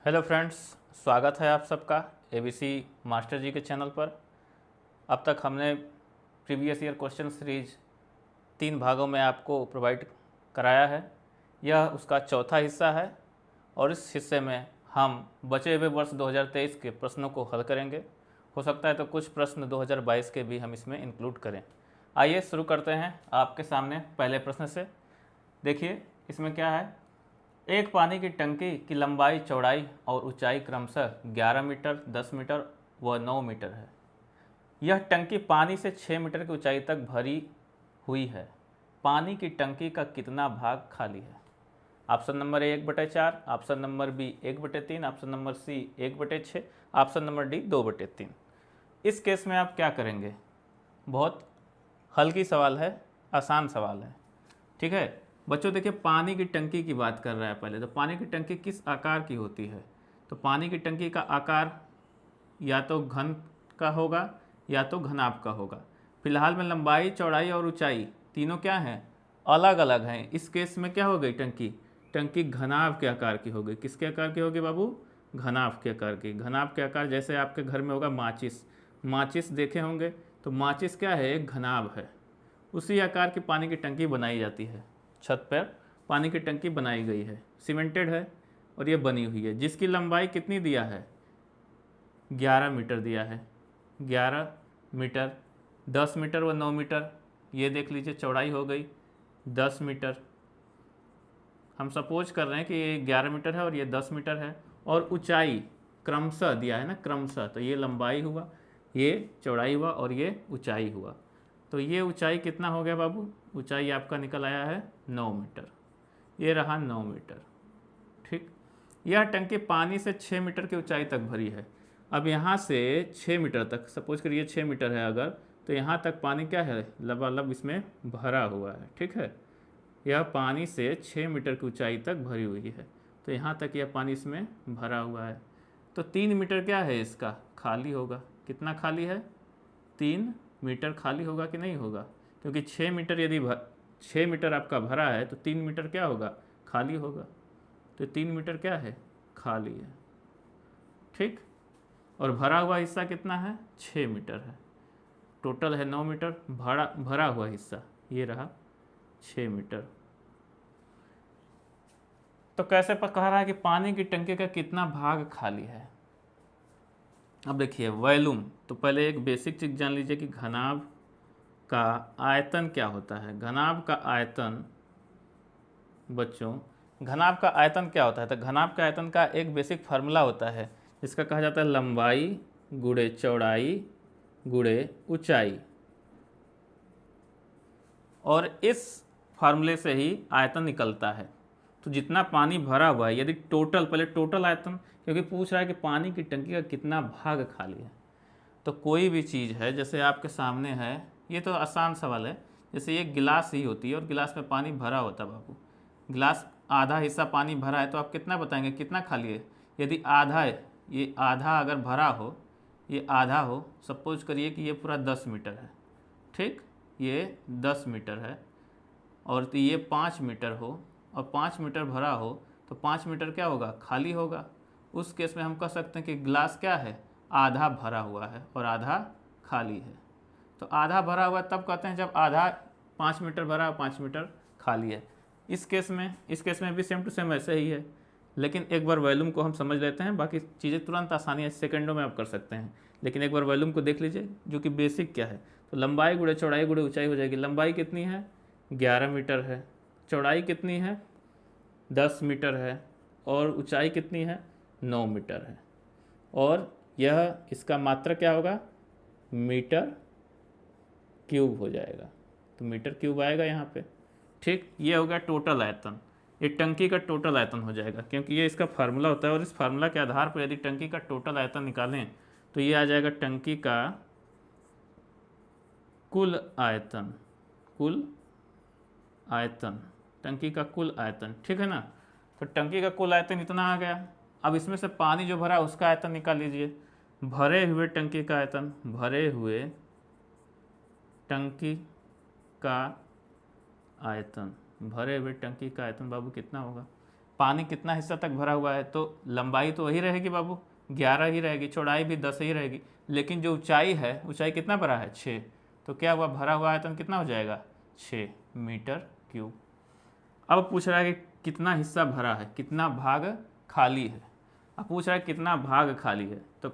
Hello friends, स्वागत है आप सबका एबीसी मास्टर जी के चैनल पर। अब तक हमने प्रीवियस ईयर क्वेश्चन सीरीज 3 भागों में आपको प्रोवाइड कराया है। यह उसका चौथा हिस्सा है और इस हिस्से में हम बचे हुए वर्ष 2023 के प्रश्नों को हल करेंगे। हो सकता है तो कुछ प्रश्न 2022 के भी हम इसमें इंक्लूड करें। आइए शुरू करते हैं आपके सामने पहले प्रश्न से। देखिए इसमें क्या है। एक पानी की टंकी की लंबाई, चौड़ाई और ऊंचाई क्रमशः 11 मीटर, 10 मीटर व 9 मीटर है। यह टंकी पानी से 6 मीटर की ऊंचाई तक भरी हुई है। पानी की टंकी का कितना भाग खाली है? Option number A 1/4, option number B 1/3, option number C 1/6, option number D 2/3। इस केस में आप क्या करेंगे? बहुत हल्की सवाल है, आसान सवाल है। ठीक है बच्चों, देखिए पानी की टंकी की बात कर रहा है। पहले तो पानी की टंकी किस आकार की होती है? तो पानी की टंकी का आकार या तो घन का होगा या तो घनाभ का होगा। फिलहाल में लंबाई, चौड़ाई और ऊंचाई तीनों क्या हैं? अलग अलग हैं। इस केस में क्या हो गई? टंकी घनाभ के आकार की हो गई। किसके आकार की होगी बाबू? घनाभ के आकार की। घनाभ के आकार जैसे आपके घर में होगा माचिस देखे होंगे, तो माचिस क्या है? एक घनाभ है। उसी आकार की पानी की टंकी बनाई जाती है। छत पर पानी की टंकी बनाई गई है, सीमेंटेड है और ये बनी हुई है, जिसकी लंबाई कितनी दिया है? 11 मीटर दिया है। 11 मीटर, 10 मीटर व 9 मीटर। ये देख लीजिए, चौड़ाई हो गई 10 मीटर। हम सपोज कर रहे हैं कि ये 11 मीटर है और ये 10 मीटर है। और ऊंचाई क्रमशः दिया है ना, क्रमशः, तो ये लंबाई हुआ, ये चौड़ाई हुआ और ये ऊंचाई हुआ। तो ये ऊंचाई कितना हो गया बाबू? ऊंचाई आपका निकल आया है 9 मीटर। ये रहा 9 मीटर। ठीक, यह टंकी पानी से 6 मीटर की ऊंचाई तक भरी है। अब यहाँ से 6 मीटर तक, सपोज करिए 6 मीटर है अगर, तो यहाँ तक पानी क्या है? लबालब इसमें भरा हुआ है। ठीक है, यह पानी से 6 मीटर की ऊंचाई तक भरी हुई है, तो यहाँ तक यह पानी इसमें भरा हुआ है। तो 3 मीटर क्या है इसका? खाली होगा। कितना खाली है? 3 मीटर खाली होगा कि नहीं होगा? क्योंकि 6 मीटर यदि 6 मीटर आपका भरा है तो 3 मीटर क्या होगा? खाली होगा। तो 3 मीटर क्या है? खाली है। ठीक, और भरा हुआ हिस्सा कितना है? 6 मीटर है। टोटल है 9 मीटर, भरा हुआ हिस्सा ये रहा 6 मीटर। तो कैसे कह रहा है कि पानी की टंकी का कितना भाग खाली है? अब देखिए वॉल्यूम, तो पहले एक बेसिक चीज़ जान लीजिए कि घनाभ का आयतन क्या होता है। घनाभ का आयतन बच्चों, घनाभ का आयतन क्या होता है? तो घनाभ के आयतन का एक बेसिक फार्मूला होता है जिसका कहा जाता है लंबाई गुणे चौड़ाई गुणे ऊंचाई। और इस फार्मूले से ही आयतन निकलता है। तो जितना पानी भरा हुआ है, यदि टोटल, पहले टोटल आयतन, क्योंकि पूछ रहा है कि पानी की टंकी का कितना भाग खाली है। तो कोई भी चीज़ है, जैसे आपके सामने है, ये तो आसान सवाल है। जैसे ये गिलास ही होती है और गिलास में पानी भरा होता है बाबू। गिलास आधा हिस्सा पानी भरा है, तो आप कितना बताएंगे कितना खाली है? यदि आधा है, ये आधा अगर भरा हो, ये आधा हो, सपोज करिए कि ये पूरा 10 मीटर है। ठीक, ये 10 मीटर है और तो ये 5 मीटर हो और 5 मीटर भरा हो, तो 5 मीटर क्या होगा? खाली होगा। उस केस में हम कह सकते हैं कि गिलास क्या है? आधा भरा हुआ है और आधा खाली है। तो आधा भरा हुआ तब कहते हैं जब आधा 5 मीटर भरा और 5 मीटर खाली है। इस केस में भी सेम टू सेम ऐसे ही है, लेकिन एक बार वॉल्यूम को हम समझ लेते हैं, बाकी चीज़ें तुरंत आसानी सेकंडों में आप कर सकते हैं। लेकिन एक बार वॉल्यूम को देख लीजिए, जो कि बेसिक क्या है। तो लंबाई गुणे चौड़ाई गुणे ऊंचाई हो जाएगी। लंबाई कितनी है? 11 मीटर है। चौड़ाई कितनी है? 10 मीटर है। और ऊंचाई कितनी है? 9 मीटर है। और यह इसका मात्रा क्या होगा? मीटर क्यूब हो जाएगा। तो मीटर क्यूब आएगा यहाँ पे। ठीक, ये हो गया टोटल आयतन। ये टंकी का टोटल आयतन हो जाएगा, क्योंकि ये इसका फार्मूला होता है। और इस फार्मूला के आधार पर यदि टंकी का टोटल आयतन निकालें तो ये आ जाएगा टंकी का कुल आयतन। कुल आयतन, टंकी का कुल आयतन। ठीक है ना? तो टंकी का कुल आयतन इतना आ गया। अब इसमें से पानी जो भरा उसका आयतन निकाल लीजिए। भरे हुए टंकी का आयतन, भरे हुए टंकी का आयतन, भरे हुए टंकी का आयतन बाबू कितना होगा? पानी कितना हिस्सा तक भरा हुआ है, तो लंबाई तो वही रहेगी बाबू, 11 ही रहेगी, चौड़ाई भी 10 ही रहेगी, लेकिन जो ऊंचाई है, ऊंचाई कितना भरा है, 6। तो क्या हुआ, भरा हुआ आयतन कितना हो जाएगा, 6 मीटर क्यूब। अब पूछ रहा है कि कितना हिस्सा भरा है, कितना भाग खाली है। अब पूछ रहा है कितना भाग खाली है, तो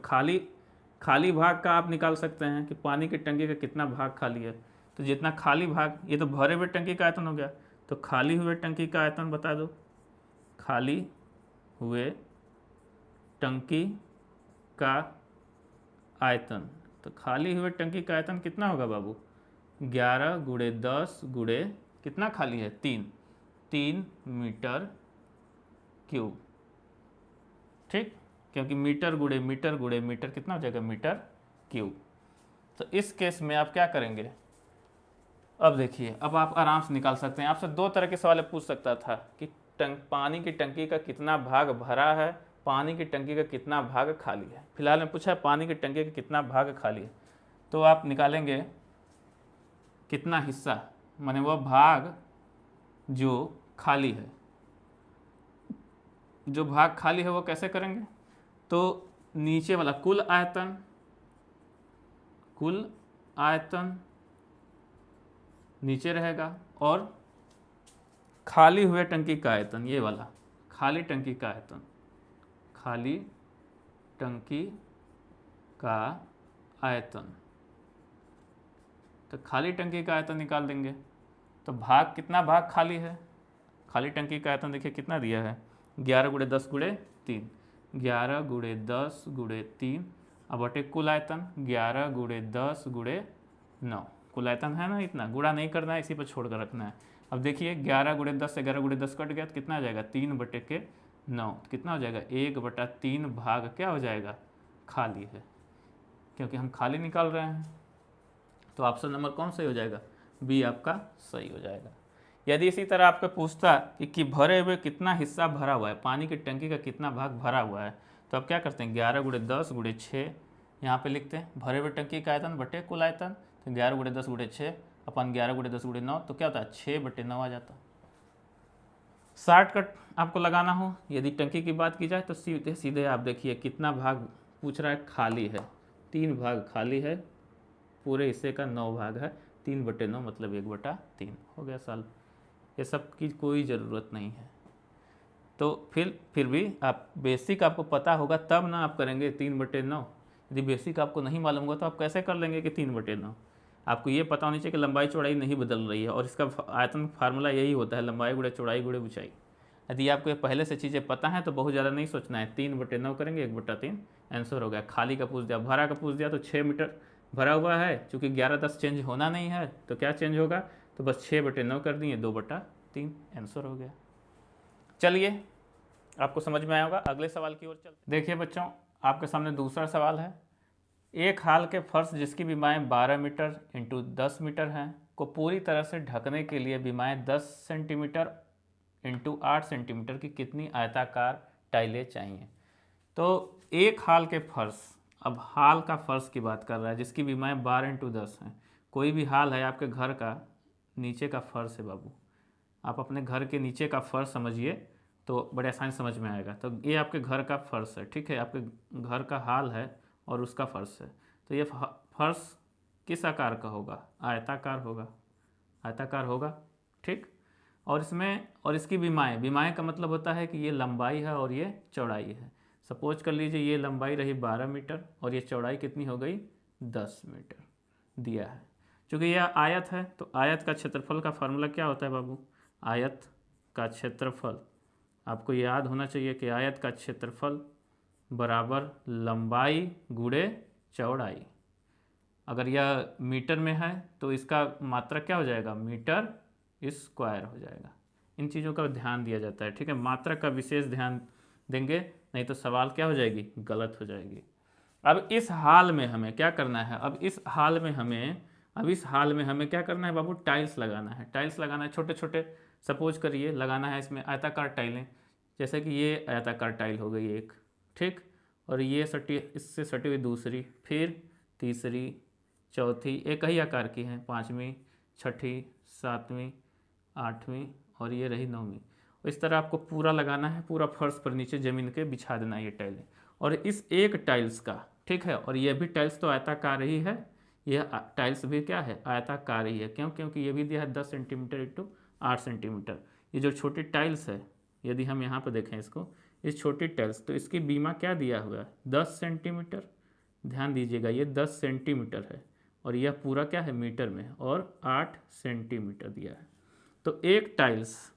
खाली भाग का आप निकाल सकते हैं कि पानी की टंकी का कितना भाग खाली है। तो जितना खाली भाग, ये तो भरे हुए टंकी का आयतन हो गया, तो खाली हुए टंकी का आयतन बता दो। खाली हुए टंकी का आयतन, तो खाली हुए टंकी का आयतन कितना होगा बाबू, 11 गुणे 10 गुणे कितना खाली है, 3 मीटर क्यूब। ठीक, क्योंकि मीटर गुणे मीटर गुणे मीटर कितना हो जाएगा, मीटर क्यूब। तो इस केस में आप क्या करेंगे, अब देखिए, अब आप आराम से निकाल सकते हैं। आपसे दो तरह के सवाल पूछ सकता था कि पानी की टंकी का कितना भाग भरा है, पानी की टंकी का कितना भाग खाली है। फिलहाल में पूछा है पानी की टंकी का कितना भाग खाली है, तो आप निकालेंगे कितना हिस्सा, माने वह भाग जो खाली है, जो भाग खाली है वो कैसे करेंगे, तो नीचे वाला कुल आयतन नीचे रहेगा, और खाली हुए टंकी का आयतन, ये वाला खाली टंकी का आयतन, खाली टंकी का आयतन, तो खाली टंकी का आयतन निकाल देंगे। तो भाग, कितना भाग खाली है, खाली टंकी का आयतन देखिए कितना दिया है, 11 गुणे 10 गुणे 3, 11 गुणे 10 गुणे 3, अब बटे कुल आयतन 11 गुणे 10 गुणे 9, कुल आयतन है ना इतना, गुणा नहीं करना है, इसी पर छोड़ कर रखना है। अब देखिए 11 गुणे 10 से 11 गुणे 10 कट गया तो कितना आ जाएगा, 3 बटे के 9, कितना हो जाएगा, 1/3 भाग क्या हो जाएगा, खाली है, क्योंकि हम खाली निकाल रहे हैं। तो ऑप्शन नंबर कौन सही हो जाएगा, बी आपका सही हो जाएगा। यदि इसी तरह आपको पूछता कि भरे हुए कितना हिस्सा भरा हुआ है, पानी की टंकी का कितना भाग भरा हुआ है, तो आप क्या करते हैं, 11 गुणे 10 गुणे 6 यहाँ पे लिखते हैं, भरे हुए टंकी का आयतन बटे कुल आयतन, तो 11 गुणे 10 गुणे 6 अपन 11 गुणे 10 गुणे 9, तो क्या होता है, 6/9 आ जाता। शॉर्टकट आपको लगाना हो, यदि टंकी की बात की जाए तो सीधे सीधे आप देखिए कितना भाग पूछ रहा है, खाली है, 3 भाग खाली है, पूरे हिस्से का 9 भाग है, 3/9 मतलब 1/3 हो गया सॉल्व। ये सब की कोई ज़रूरत नहीं है। तो फिर भी आप बेसिक आपको पता होगा तब ना आप करेंगे 3/9। यदि बेसिक आपको नहीं मालूम होगा तो आप कैसे कर लेंगे कि 3/9। आपको ये पता होनी चाहिए कि लंबाई चौड़ाई नहीं बदल रही है, और इसका आयतन फार्मूला यही होता है, लंबाई गुणे चौड़ाई गुणे ऊंचाई। यदि आपको ये पहले से चीज़ें पता हैं तो बहुत ज़्यादा नहीं सोचना है, 3/9 करेंगे, 1/3 आंसर हो गया। खाली का पूछ दिया, भरा का पूछ दिया, तो 6 मीटर भरा हुआ है, चूँकि 11-10 चेंज होना नहीं है तो क्या चेंज होगा, तो बस 6/9 कर दिए, 2/3 आंसर हो गया। चलिए, आपको समझ में आया होगा, अगले सवाल की ओर चलते। देखिए बच्चों, आपके सामने दूसरा सवाल है। एक हाल के फर्श जिसकी बीमाएँ 12 मीटर इंटू 10 मीटर हैं को पूरी तरह से ढकने के लिए बीमाएँ 10 सेंटीमीटर इंटू 8 सेंटीमीटर की कितनी आयताकार टाइलें चाहिए। तो एक हाल के फर्श, अब हाल का फर्श की बात कर रहा है जिसकी बीमाएँ 12x10 हैं। कोई भी हाल है आपके घर का, नीचे का फर्श है बाबू, आप अपने घर के नीचे का फर्श समझिए तो बड़े आसानी समझ में आएगा। तो ये आपके घर का फर्श है, ठीक है, आपके घर का हाल है और उसका फर्श है। तो ये फर्श किस आकार का होगा, आयताकार होगा, आयताकार ठीक। और इसकी बीमाएँ का मतलब होता है कि ये लंबाई है और ये चौड़ाई है। सपोज कर लीजिए ये लंबाई रही 12 मीटर और ये चौड़ाई कितनी हो गई, 10 मीटर दिया है। चूँकि यह आयत है तो आयत का क्षेत्रफल का फार्मूला क्या होता है बाबू, आयत का क्षेत्रफल, आपको याद होना चाहिए कि आयत का क्षेत्रफल बराबर लंबाई गुणे चौड़ाई। अगर यह मीटर में है तो इसका मात्रक क्या हो जाएगा, मीटर स्क्वायर हो जाएगा। इन चीज़ों का ध्यान दिया जाता है, ठीक है, मात्रक का विशेष ध्यान देंगे, नहीं तो सवाल क्या हो जाएगी, गलत हो जाएगी। अब इस हाल में हमें क्या करना है, अब इस हाल में हमें क्या करना है बाबू, टाइल्स लगाना है, टाइल्स लगाना है छोटे छोटे। सपोज करिए लगाना है इसमें आयताकार टाइलें, जैसे कि ये आयताकार टाइल हो गई एक, ठीक, और ये इससे सटी हुई दूसरी, फिर तीसरी, चौथी, एक ही आकार की हैं, 5वीं, 6ठी, 7वीं, 8वीं और ये रही 9वीं। इस तरह आपको पूरा लगाना है, पूरा फर्श पर नीचे ज़मीन के बिछा देना है ये टाइलें। और इस एक टाइल्स का, ठीक है, और ये भी टाइल्स तो आयताकार ही है, यह टाइल्स भी क्या है, आयताकार ही है। क्यों? क्योंकि ये भी दिया है 10 सेंटीमीटर इंटू 8 सेंटीमीटर। ये जो छोटी टाइल्स है, यदि हम यहाँ पर देखें इसको, इस छोटी टाइल्स, तो इसकी बीमा क्या दिया हुआ है, 10 सेंटीमीटर। ध्यान दीजिएगा, ये 10 सेंटीमीटर है और यह पूरा क्या है, मीटर में, और 8 सेंटीमीटर दिया है। तो एक टाइल्स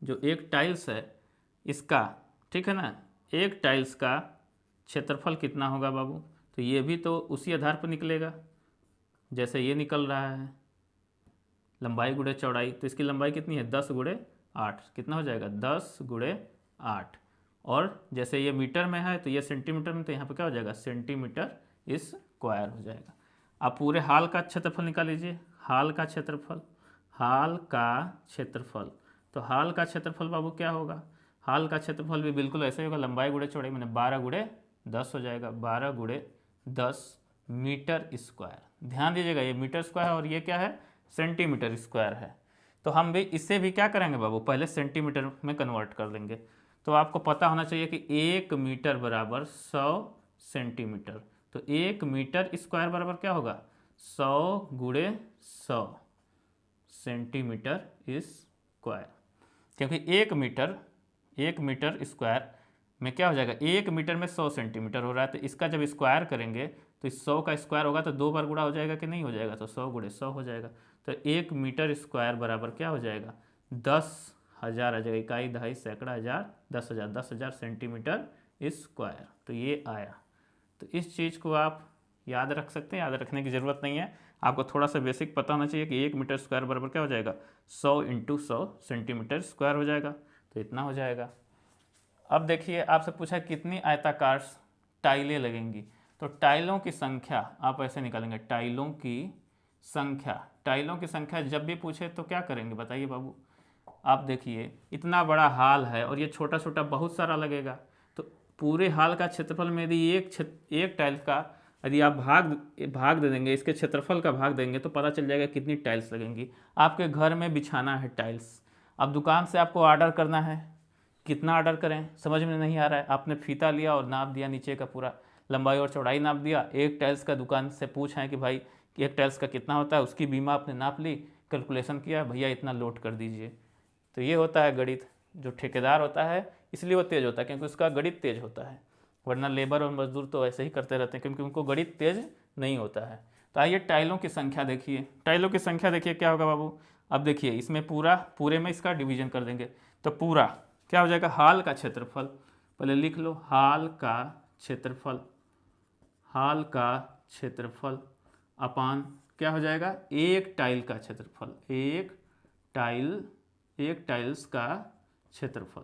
जो एक टाइल्स है इसका, ठीक है ना, एक टाइल्स का क्षेत्रफल कितना होगा बाबू? तो ये भी तो उसी आधार पर निकलेगा जैसे ये निकल रहा है, लंबाई गुणे चौड़ाई। तो इसकी लंबाई कितनी है, 10 गुणे 8, कितना हो जाएगा, 10 गुणे 8। और जैसे ये मीटर में है तो ये सेंटीमीटर में, तो यहाँ पे क्या हो जाएगा, सेंटीमीटर स्क्वायर हो जाएगा। आप पूरे हाल का क्षेत्रफल निकाल लीजिए, हाल का क्षेत्रफल, तो हाल का क्षेत्रफल बाबू क्या होगा, हाल का क्षेत्रफल भी बिल्कुल ऐसे ही होगा, लंबाई गुणे चौड़ाई, मैंने 12 गुणे 10 हो जाएगा, 12 गुणे 10 मीटर स्क्वायर। ध्यान दीजिएगा, ये मीटर स्क्वायर है और ये क्या है, सेंटीमीटर स्क्वायर है। तो हम भी इससे भी क्या करेंगे बाबू, पहले सेंटीमीटर में कन्वर्ट कर लेंगे। तो आपको पता होना चाहिए कि 1 मीटर बराबर 100 सेंटीमीटर। तो 1 मीटर स्क्वायर बराबर क्या होगा, 100 गुणे 100 सेंटीमीटर स्क्वायर। क्योंकि 1 मीटर स्क्वायर में क्या हो जाएगा, 1 मीटर में 100 सेंटीमीटर हो रहा है। तो इसका जब स्क्वायर करेंगे तो इस 100 का स्क्वायर होगा तो 2 बार गुणा हो जाएगा कि नहीं हो जाएगा, तो 100 गुणे 100 हो जाएगा। तो 1 मीटर स्क्वायर बराबर क्या हो जाएगा, 10,000 आ जाएगा, इकाई, दहाई, सैकड़ा, हज़ार, 10,000, 10,000 सेंटीमीटर स्क्वायर। तो ये आया। तो इस चीज़ को आप याद रख सकते हैं, याद रखने की ज़रूरत नहीं है, आपको थोड़ा सा बेसिक पता होना चाहिए कि 1 मीटर स्क्वायर बराबर क्या हो जाएगा, 100 इंटू 100 सेंटीमीटर स्क्वायर हो जाएगा। तो इतना हो जाएगा। अब देखिए, आपसे पूछा कितनी आयताकार टाइलें लगेंगी। तो टाइलों की संख्या आप ऐसे निकालेंगे, टाइलों की संख्या जब भी पूछे तो क्या करेंगे बताइए बाबू। आप देखिए, इतना बड़ा हाल है और ये छोटा छोटा बहुत सारा लगेगा। तो पूरे हाल का क्षेत्रफल में यदि एक टाइल्स का यदि आप भाग दे देंगे, इसके क्षेत्रफल का भाग देंगे, तो पता चल जाएगा कितनी टाइल्स लगेंगी। आपके घर में बिछाना है टाइल्स, अब दुकान से आपको ऑर्डर करना है, कितना ऑर्डर करें समझ में नहीं आ रहा है। आपने फीता लिया और नाप दिया, नीचे का पूरा लंबाई और चौड़ाई नाप दिया। एक टाइल्स का दुकान से पूछा कि भाई कि एक टाइल्स का कितना होता है, उसकी बीमा आपने नाप ली, कैलकुलेशन किया, भैया इतना लोड कर दीजिए। तो ये होता है गणित। जो ठेकेदार होता है इसलिए वो तेज़ होता है क्योंकि उसका गणित तेज होता है, वरना लेबर और मजदूर तो ऐसे ही करते रहते हैं क्योंकि उनको गणित तेज नहीं होता है। तो आइए टाइलों की संख्या देखिए, क्या होगा बाबू। अब देखिए, इसमें पूरे में इसका डिवीजन कर देंगे तो पूरा क्या हो जाएगा, हाल का क्षेत्रफल, पहले लिख लो, हाल का क्षेत्रफल अपान क्या हो जाएगा, एक टाइल का क्षेत्रफल, एक टाइल्स का क्षेत्रफल,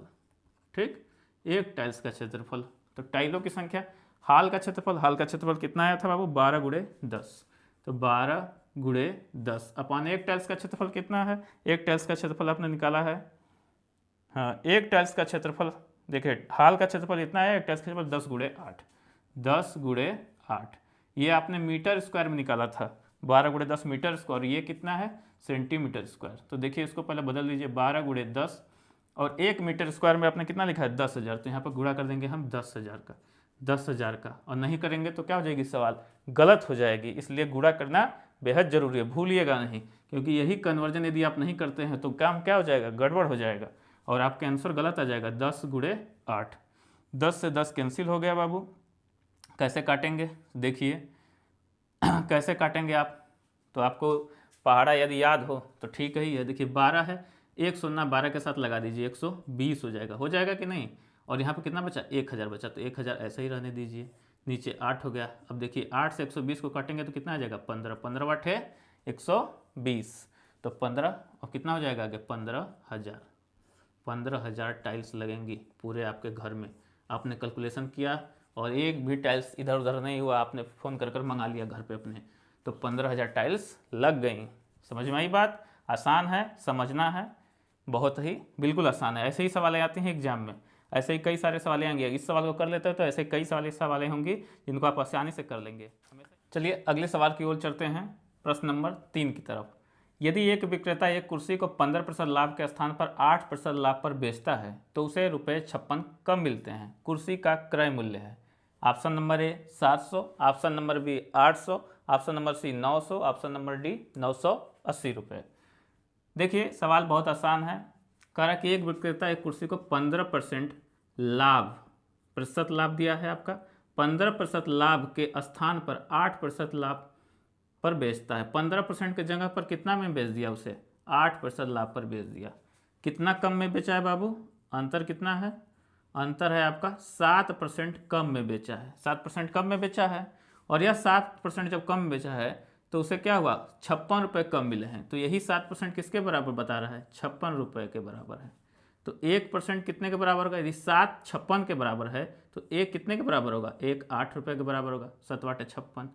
ठीक, एक टाइल्स का क्षेत्रफल। तो टाइलों की संख्या, हाल का क्षेत्रफल कितना आया था बाबू, 12 गुणे 10। तो 12 गुणे 10 अपान एक टाइल्स का क्षेत्रफल कितना है, एक टाइल्स का क्षेत्रफल आपने निकाला है, हाँ, एक टाइल्स का क्षेत्रफल देखिए, हाल का क्षेत्रफल इतना है, एक टाइल्स का क्षेत्रफल 10 गुणे 8, 10 गुणे 8। ये आपने मीटर स्क्वायर में निकाला था, 12 गुणे 10 मीटर स्क्वायर, ये कितना है, सेंटीमीटर स्क्वायर। तो देखिए इसको पहले बदल लीजिए, 12 गुणे 10 और 1 मीटर स्क्वायर में आपने कितना लिखा है, 10,000। तो यहाँ पर गुणा कर देंगे हम 10,000 का, और नहीं करेंगे तो क्या हो जाएगी, सवाल गलत हो जाएगी। इसलिए गुणा करना बेहद जरूरी है, भूलिएगा नहीं, क्योंकि यही कन्वर्जन यदि आप नहीं करते हैं तो काम क्या हो जाएगा, गड़बड़ हो जाएगा और आपका आंसर गलत आ जाएगा। 10 गुणे 8, 10 से 10 कैंसिल हो गया बाबू। कैसे काटेंगे देखिए, कैसे काटेंगे आप, तो आपको पहाड़ा यदि याद हो तो ठीक ही है। देखिए 12 है, एक शून्य 12 के साथ लगा दीजिए, 120 हो जाएगा कि नहीं। और यहाँ पे कितना बचा, 1000 बचा, तो 1000 ऐसे ही रहने दीजिए। नीचे 8 हो गया। अब देखिए 8 से 120 को काटेंगे तो कितना आ जाएगा, 15, 15 वाट है 120, तो 15 और कितना हो जाएगा आगे, 15,000 टाइल्स लगेंगी पूरे आपके घर में। आपने कैलकुलेशन किया और एक भी टाइल्स इधर उधर नहीं हुआ, आपने फ़ोन कर मंगा लिया घर पे अपने, तो 15,000 टाइल्स लग गई। समझ में आई बात, आसान है, समझना है, बहुत ही बिल्कुल आसान है। ऐसे ही सवालें आते हैं एग्जाम में, ऐसे ही कई सारे सवालें आएंगे। इस सवाल को कर लेते हैं तो ऐसे कई सवालें होंगी जिनको आप आसानी से कर लेंगे। चलिए अगले सवाल की ओर चलते हैं, प्रश्न नंबर 3 की तरफ। यदि एक विक्रेता एक कुर्सी को 15% लाभ के स्थान पर 8% लाभ पर बेचता है तो उसे ₹56 कम मिलते हैं। कुर्सी का क्रय मूल्य है। Option number A 700, option number B 800, option number C 900, option number D 980 रुपये। देखिए सवाल बहुत आसान है। कह रहा कि एक विक्रेता एक कुर्सी को 15% लाभ, प्रतिशत लाभ दिया है आपका, 15% लाभ के स्थान पर 8% लाभ पर बेचता है। 15% की जगह पर कितना में बेच दिया उसे? 8% लाभ पर बेच दिया। कितना कम में बेचा है बाबू? अंतर कितना है? अंतर है आपका 7% कम में बेचा है। 7% कम में बेचा है और यह 7% जब कम में बेचा है तो उसे क्या हुआ? 56 रुपये कम मिले हैं। तो यही 7% किसके बराबर बता रहा है? 56 रुपये के बराबर है। तो 1% कितने के बराबर होगा? यदि 7 56 के बराबर है तो 1 कितने के बराबर होगा? 1 8 रुपये के बराबर होगा। 7 8 56।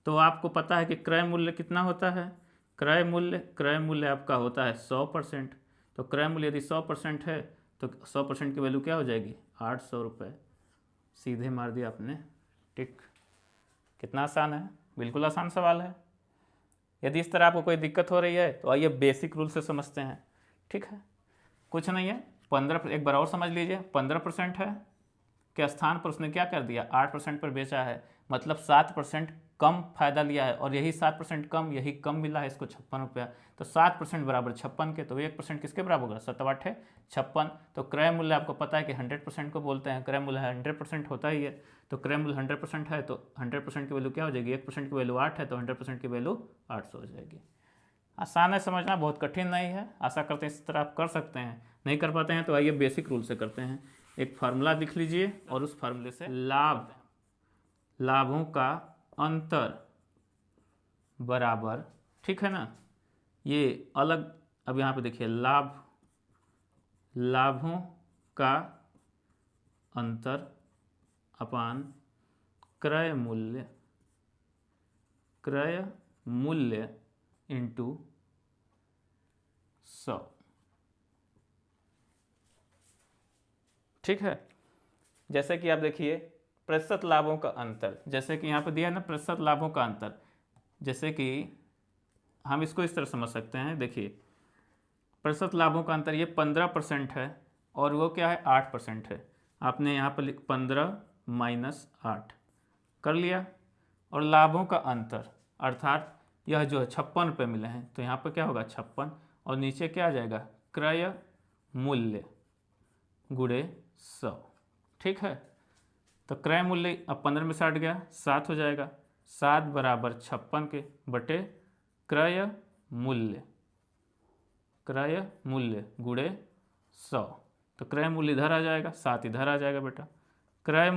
तो आपको पता है कि क्रय मूल्य कितना होता है? क्रय मूल्य आपका होता है 100%। तो क्रय मूल्य यदि 100% है तो 100% की वैल्यू क्या हो जाएगी? 800 रुपये। सीधे मार दिया आपने टिक। कितना आसान है, बिल्कुल आसान सवाल है। यदि इस तरह आपको कोई दिक्कत हो रही है तो आइए बेसिक रूल से समझते हैं। ठीक है, कुछ नहीं है। 15, एक बार और समझ लीजिए। 15% है के स्थान पर उसने क्या कर दिया? 8% पर बेचा है, मतलब 7% कम फायदा लिया है और यही 7% कम, यही कम मिला है इसको 56 रुपया। तो 7% बराबर 56 के, तो 1% किसके बराबर होगा? 7 8 56। तो क्रय मूल्य आपको पता है कि 100% को बोलते हैं। क्रय मूल्य 100% होता ही है। तो क्रय मूल्य 100% है तो 100% की वैल्यू क्या हो जाएगी? 1% की वैल्यू 8 है तो 100% की वैल्यू 800 हो जाएगी। आसान है समझना, बहुत कठिन नहीं है। आशा करते हैं इस तरह आप कर सकते हैं। नहीं कर पाते हैं तो आइए बेसिक रूल से करते हैं। एक फार्मूला लिख लीजिए और उस फार्मूले से लाभों का अंतर बराबर, ठीक है ना, ये अलग। अब यहाँ पे देखिए लाभों का अंतर अपान क्रय मूल्य इंटू 100। ठीक है, जैसे कि आप देखिए प्रतिशत लाभों का अंतर, जैसे कि यहाँ पे दिया है ना प्रतिशत लाभों का अंतर, जैसे कि हम इसको इस तरह समझ सकते हैं। देखिए प्रतिशत लाभों का अंतर ये 15% है और वो क्या है? 8% है। आपने यहाँ पर 15 माइनस 8 कर लिया। और लाभों का अंतर अर्थात यह जो है 56 रुपये मिले हैं तो यहाँ पर क्या होगा? 56 और नीचे क्या आ जाएगा? क्रय मूल्य गुणे 100। ठीक है, तो क्रय मूल्य अब 15 में 60 गया, 7 हो जाएगा। 7 बराबर 56 के बटे क्रय मूल्य गुणे 100। तो क्रय मूल्य इधर आ जाएगा, 7 इधर आ जाएगा बेटा। क्रय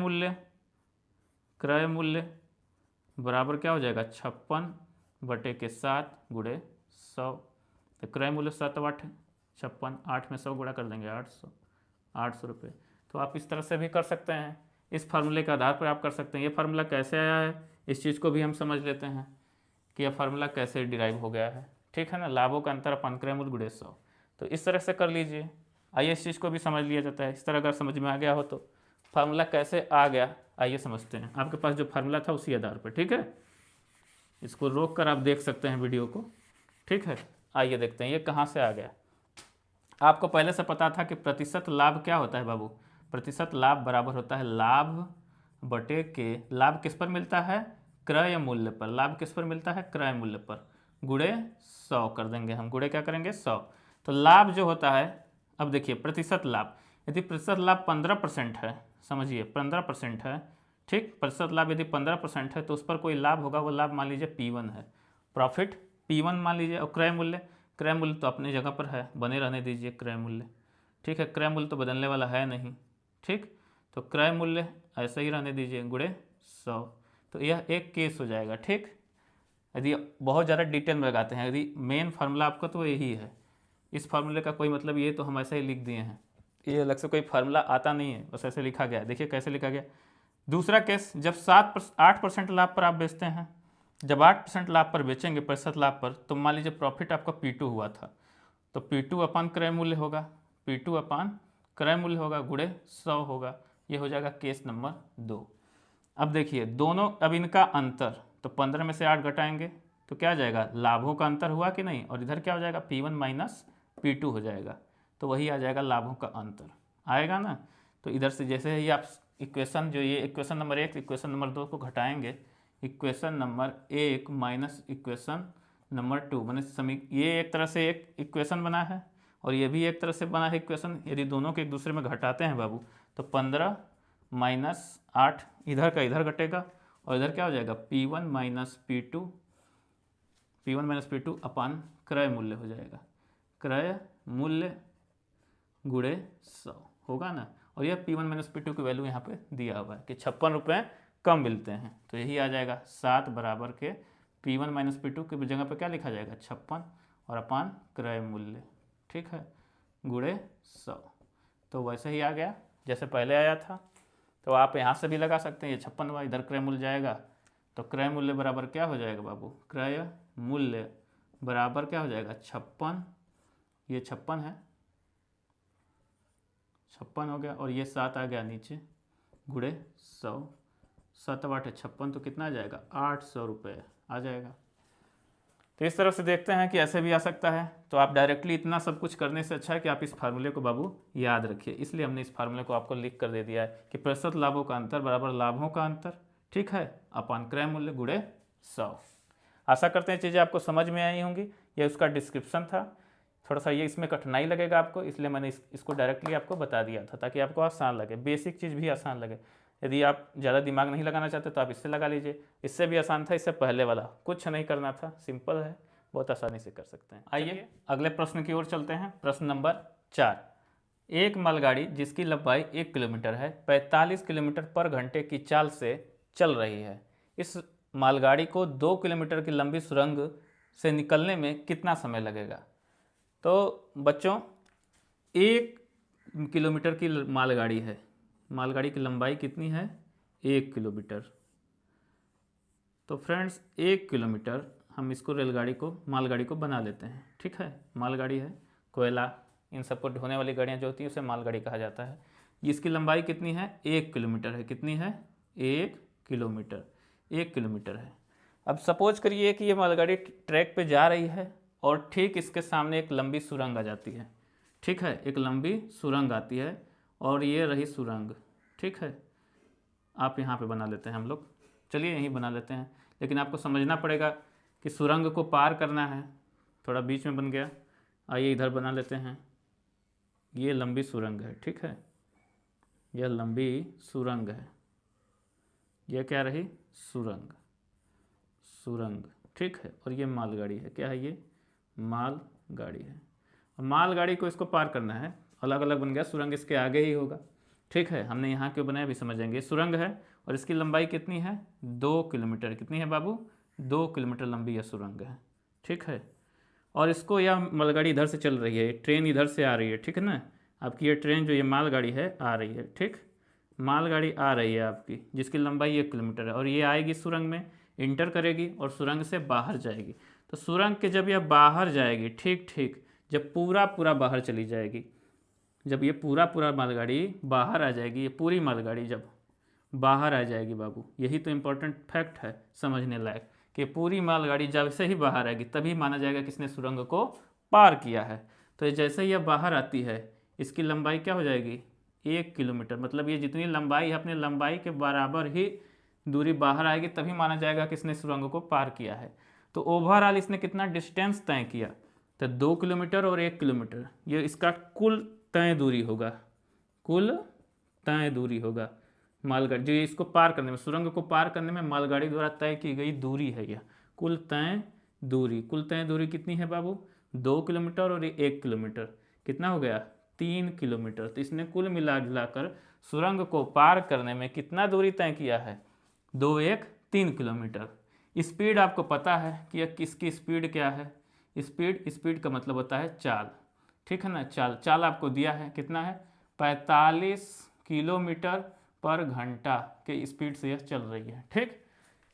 मूल्य बराबर क्या हो जाएगा? 56 बटे के 7 गुणे 100। तो क्रय मूल्य 7 8 56, 8 में 100 गुणा कर देंगे 800 रुपये। तो आप इस तरह से भी कर सकते हैं। इस फार्मूले के आधार पर आप कर सकते हैं। ये फार्मूला कैसे आया है इस चीज़ को भी हम समझ लेते हैं कि यह फार्मूला कैसे डिराइव हो गया है। ठीक है ना, लाभों का अंतर अपन क्रय मूल्य गुणे 100। तो इस तरह से कर लीजिए। आइए इस चीज़ को भी समझ लिया जाता है। इस तरह अगर समझ में आ गया हो तो फार्मूला कैसे आ गया आइए समझते हैं। आपके पास जो फार्मूला था उसी आधार पर। ठीक है, इसको रोक कर आप देख सकते हैं वीडियो को। ठीक है, आइए देखते हैं ये कहाँ से आ गया। आपको पहले से पता था कि प्रतिशत लाभ क्या होता है बाबू? प्रतिशत लाभ बराबर होता है लाभ बटे के, लाभ किस पर मिलता है? क्रय मूल्य पर। लाभ किस पर मिलता है? क्रय मूल्य पर, गुणे 100 कर देंगे हम। गुणे क्या करेंगे? 100। तो लाभ जो होता है, अब देखिए प्रतिशत लाभ, यदि प्रतिशत लाभ 15% है, समझिए 15% है, ठीक, प्रतिशत लाभ यदि 15% है तो उस पर कोई लाभ होगा, वो लाभ मान लीजिए P1 है, प्रॉफिट P1 मान लीजिए। और क्रय मूल्य तो अपनी जगह पर है, बने रहने दीजिए क्रय मूल्य। ठीक है, क्रय मूल्य तो बदलने वाला है नहीं। ठीक, तो क्रय मूल्य ऐसे ही रहने दीजिए गुणे 100। तो यह एक केस हो जाएगा। ठीक, यदि बहुत ज़्यादा डिटेल में लगाते हैं, यदि मेन फार्मूला आपका तो यही है। इस फार्मूले का कोई मतलब ये तो हम ऐसे ही लिख दिए हैं, ये अलग से कोई फार्मूला आता नहीं है, बस ऐसे लिखा गया। देखिए कैसे लिखा गया। दूसरा केस, जब 8% लाभ पर आप बेचते हैं, जब 8% लाभ पर बेचेंगे, प्रतिशत लाभ पर, तो मान लीजिए प्रॉफिट आपका P2 हुआ था, तो P2 अपान क्रय मूल्य होगा, P2 अपान क्रय मूल्य होगा गुणे 100 होगा। ये हो जाएगा केस नंबर 2। अब देखिए दोनों, अब इनका अंतर, तो 15 में से 8 घटाएंगे तो क्या आ जाएगा, लाभों का अंतर हुआ कि नहीं, और इधर क्या हो जाएगा, P1 माइनस P2 हो जाएगा, तो वही आ जाएगा लाभों का अंतर आएगा ना। तो इधर से जैसे ही आप इक्वेशन जो ये इक्वेशन नंबर 1 इक्वेशन नंबर 2 को घटाएंगे, equation number 1 minus equation number 2 मैंने ये एक तरह से एक इक्वेशन बना है और ये भी एक तरह से बना है इक्वेशन। यदि दोनों के एक दूसरे में घटाते हैं बाबू तो 15 माइनस 8 इधर का इधर घटेगा और इधर क्या हो जाएगा, P1 माइनस P2 अपान क्रय मूल्य हो जाएगा, क्रय मूल्य गुणे 100 होगा ना। और यह P1 माइनस P2 की वैल्यू यहाँ पे दिया हुआ है कि 56 रुपये कम मिलते हैं, तो यही आ जाएगा 7 बराबर के P1 माइनस P2 की जगह पे क्या लिखा जाएगा, 56 और अपान क्रय मूल्य, ठीक है, गुणे 100। तो वैसे ही आ गया जैसे पहले आया था। तो आप यहाँ से भी लगा सकते हैं, ये 56 इधर क्रय मूल्य जाएगा, तो क्रय मूल्य बराबर क्या हो जाएगा बाबू, क्रय मूल्य बराबर क्या हो जाएगा, 56, ये 56 है, 56 हो गया और ये 7 आ गया नीचे, गुणे 100, 7 8 56 तो कितना आ जाएगा, 800 रुपये आ जाएगा। तो इस तरफ से देखते हैं कि ऐसे भी आ सकता है। तो आप डायरेक्टली इतना सब कुछ करने से अच्छा है कि आप इस फार्मूले को बाबू याद रखिए, इसलिए हमने इस फार्मूले को आपको लिख कर दे दिया है कि प्रतिशत लाभों का अंतर बराबर लाभों का अंतर, ठीक है, अपान क्रय मूल्य गुणे 100। आशा करते हैं चीज़ें आपको समझ में आई होंगी। ये उसका डिस्क्रिप्शन था, थोड़ा सा ये इसमें कठिनाई लगेगा आपको, इसलिए मैंने इसको डायरेक्टली आपको बता दिया था ताकि आपको आसान लगे, बेसिक चीज़ भी आसान लगे। यदि आप ज़्यादा दिमाग नहीं लगाना चाहते तो आप इससे लगा लीजिए, इससे भी आसान था, इससे पहले वाला कुछ नहीं करना था, सिंपल है, बहुत आसानी से कर सकते हैं। आइए अगले प्रश्न की ओर चलते हैं। प्रश्न नंबर 4, एक मालगाड़ी जिसकी लंबाई 1 किलोमीटर है 45 किलोमीटर पर घंटे की चाल से चल रही है, इस मालगाड़ी को 2 किलोमीटर की लंबी सुरंग से निकलने में कितना समय लगेगा। तो बच्चों 1 किलोमीटर की मालगाड़ी है, मालगाड़ी की लंबाई कितनी है, 1 किलोमीटर। तो फ्रेंड्स 1 किलोमीटर हम इसको रेलगाड़ी को मालगाड़ी को बना लेते हैं, ठीक है, मालगाड़ी है, कोयला इन सबको ढोने वाली गाड़ियाँ जो होती हैं उसे मालगाड़ी कहा जाता है। इसकी लंबाई कितनी है, 1 किलोमीटर है, कितनी है, 1 किलोमीटर, 1 किलोमीटर है। अब सपोज करिए कि ये मालगाड़ी ट्रैक पे जा रही है और ठीक इसके सामने एक लंबी सुरंग आ जाती है, ठीक है, एक लंबी सुरंग आती है और ये रही सुरंग, ठीक है, आप यहाँ पे बना लेते हैं हम लोग, चलिए यहीं बना लेते हैं, लेकिन आपको समझना पड़ेगा कि सुरंग को पार करना है, थोड़ा बीच में बन गया, आइए इधर बना लेते हैं, ये लंबी सुरंग है, ठीक है, यह लंबी सुरंग है, यह क्या रही, सुरंग, सुरंग, ठीक है, और ये मालगाड़ी है, क्या है, ये मालगाड़ी है। मालगाड़ी को इसको पार करना है, अलग अलग बन गया, सुरंग इसके आगे ही होगा, ठीक है, हमने यहाँ क्यों बनाया अभी समझेंगे। सुरंग है और इसकी लंबाई कितनी है, 2 किलोमीटर, कितनी है बाबू, 2 किलोमीटर लंबी यह सुरंग है, ठीक है, और इसको यह मालगाड़ी इधर से चल रही है, ट्रेन इधर से आ रही है, ठीक है ना, आपकी ये ट्रेन जो ये मालगाड़ी है आ रही है, ठीक, मालगाड़ी आ रही है आपकी जिसकी लंबाई 1 किलोमीटर है और ये आएगी सुरंग में, इंटर करेगी और सुरंग से बाहर जाएगी। तो सुरंग के जब यह बाहर जाएगी, ठीक ठीक, जब पूरा बाहर चली जाएगी, जब ये पूरा मालगाड़ी बाहर आ जाएगी, ये पूरी मालगाड़ी जब बाहर आ जाएगी बाबू, यही तो इम्पोर्टेंट फैक्ट है समझने लायक, कि पूरी मालगाड़ी जब से ही बाहर आएगी तभी माना जाएगा किसने सुरंग को पार किया है। तो जैसे ही यह बाहर आती है इसकी लंबाई क्या हो जाएगी, 1 किलोमीटर, मतलब ये जितनी लंबाई है अपनी लंबाई के बराबर ही दूरी बाहर आएगी तभी माना जाएगा किसने सुरंग को पार किया है। तो ओवरऑल इसने कितना डिस्टेंस तय किया, तो 2 किलोमीटर और 1 किलोमीटर, ये इसका कुल तय दूरी होगा, कुल तय दूरी होगा मालगाड़ी जो इसको पार करने में, सुरंग को पार करने में मालगाड़ी द्वारा तय की गई दूरी है यह कुल तय दूरी। कुल तय दूरी कितनी है बाबू, 2 किलोमीटर और 1 किलोमीटर, कितना हो गया, 3 किलोमीटर। तो इसने कुल मिला जुलाकर सुरंग को पार करने में कितना दूरी तय किया है, 2 1 3 किलोमीटर। स्पीड आपको पता है कि यह किसकी स्पीड क्या है, स्पीड का मतलब होता है चाल, ठीक है ना, चाल आपको दिया है, कितना है, 45 किलोमीटर पर घंटा के स्पीड से यह चल रही है, ठीक,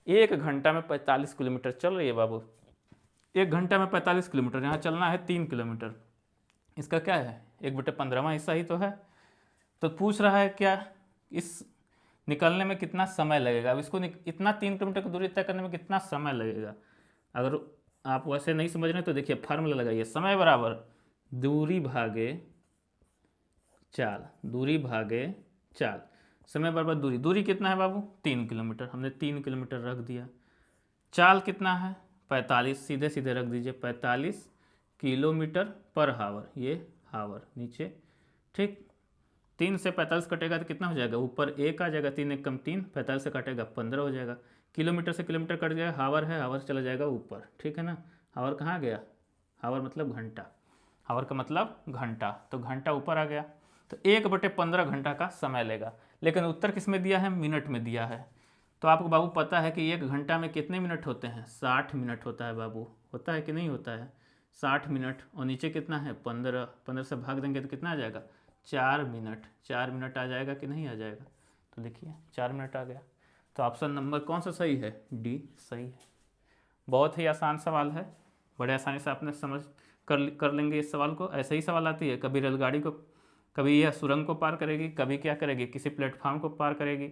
1 घंटा में 45 किलोमीटर चल रही है बाबू, 1 घंटा में 45 किलोमीटर, यहाँ चलना है 3 किलोमीटर, इसका क्या है 1/15वां हिस्सा ही तो है। तो पूछ रहा है क्या, इस निकलने में कितना समय लगेगा, अब इसको इतना 3 किलोमीटर की दूरी तय करने में कितना समय लगेगा। अगर आप वैसे नहीं समझ रहे हैं तो देखिए फार्मूला लगाइए, समय बराबर दूरी भागे चाल, दूरी भागे चाल। समय बराबर दूरी, दूरी कितना है बाबू 3 किलोमीटर, हमने 3 किलोमीटर रख दिया। चाल कितना है 45, सीधे सीधे रख दीजिए 45 किलोमीटर पर हावर, ये हावर नीचे, ठीक। 3 से 45 कटेगा तो कितना हो जाएगा, ऊपर 1 आ जाएगा, 3 1 कम 3, 45 से कटेगा 15 हो जाएगा। किलोमीटर से किलोमीटर कट जाएगा, हावर है, हावर चला जाएगा ऊपर, ठीक है ना। हावर कहाँ गया, हावर मतलब घंटा, हावर का मतलब घंटा, तो घंटा ऊपर आ गया। तो 1/15 घंटा का समय लेगा। लेकिन उत्तर किस में दिया है, मिनट में दिया है। तो आपको बाबू पता है कि 1 घंटा में कितने मिनट होते हैं, 60 मिनट होता है बाबू, होता है कि नहीं होता है, 60 मिनट। और नीचे कितना है 15, 15 से भाग देंगे तो कितना आ जाएगा 4 मिनट, 4 मिनट आ जाएगा कि नहीं आ जाएगा। तो देखिए 4 मिनट आ गया। तो ऑप्शन नंबर कौन सा सही है, डी सही है। बहुत ही आसान सवाल है, बड़े आसानी से आपने समझ कर लेंगे इस सवाल को। ऐसे ही सवाल आती है, कभी रेलगाड़ी को, कभी यह सुरंग को पार करेगी, कभी क्या करेगी किसी प्लेटफार्म को पार करेगी,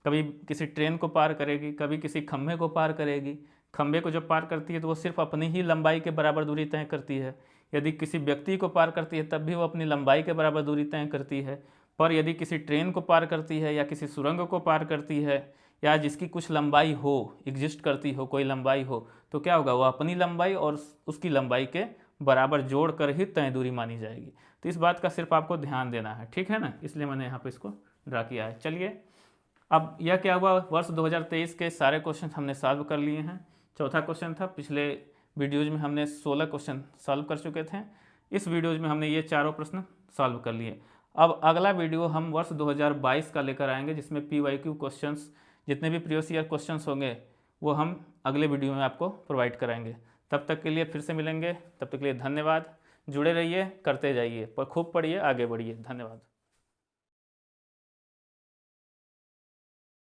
कभी किसी ट्रेन को पार करेगी, कभी किसी खंभे को पार करेगी। खंभे को जब पार करती है तो वो सिर्फ अपनी ही लंबाई के बराबर दूरी तय करती है। यदि किसी व्यक्ति को पार करती है तब भी वो अपनी लंबाई के बराबर दूरी तय करती है। पर यदि किसी ट्रेन को पार करती है या किसी सुरंग को पार करती है या जिसकी कुछ लंबाई हो, एग्जिस्ट करती हो, कोई लंबाई हो, तो क्या होगा, वो अपनी लंबाई और उसकी लंबाई के बराबर जोड़ कर ही तय दूरी मानी जाएगी। तो इस बात का सिर्फ आपको ध्यान देना है, ठीक है ना, इसलिए मैंने यहाँ पे इसको ड्रा किया है। चलिए अब यह क्या हुआ, वर्ष 2023 के सारे क्वेश्चन हमने सॉल्व कर लिए हैं। चौथा क्वेश्चन था, पिछले वीडियोज़ में हमने 16 क्वेश्चन सॉल्व कर चुके थे। इस वीडियोज़ में हमने ये चारों प्रश्न सॉल्व कर लिए। अब अगला वीडियो हम वर्ष 2022 का लेकर आएंगे, जिसमें PYQ क्वेश्चंस, जितने भी प्रीवियस ईयर क्वेश्चंस होंगे वो हम अगले वीडियो में आपको प्रोवाइड कराएंगे। तब तक के लिए फिर से मिलेंगे, तब तक के लिए धन्यवाद। जुड़े रहिए, करते जाइए, पर खूब पढ़िए, आगे बढ़िए। धन्यवाद।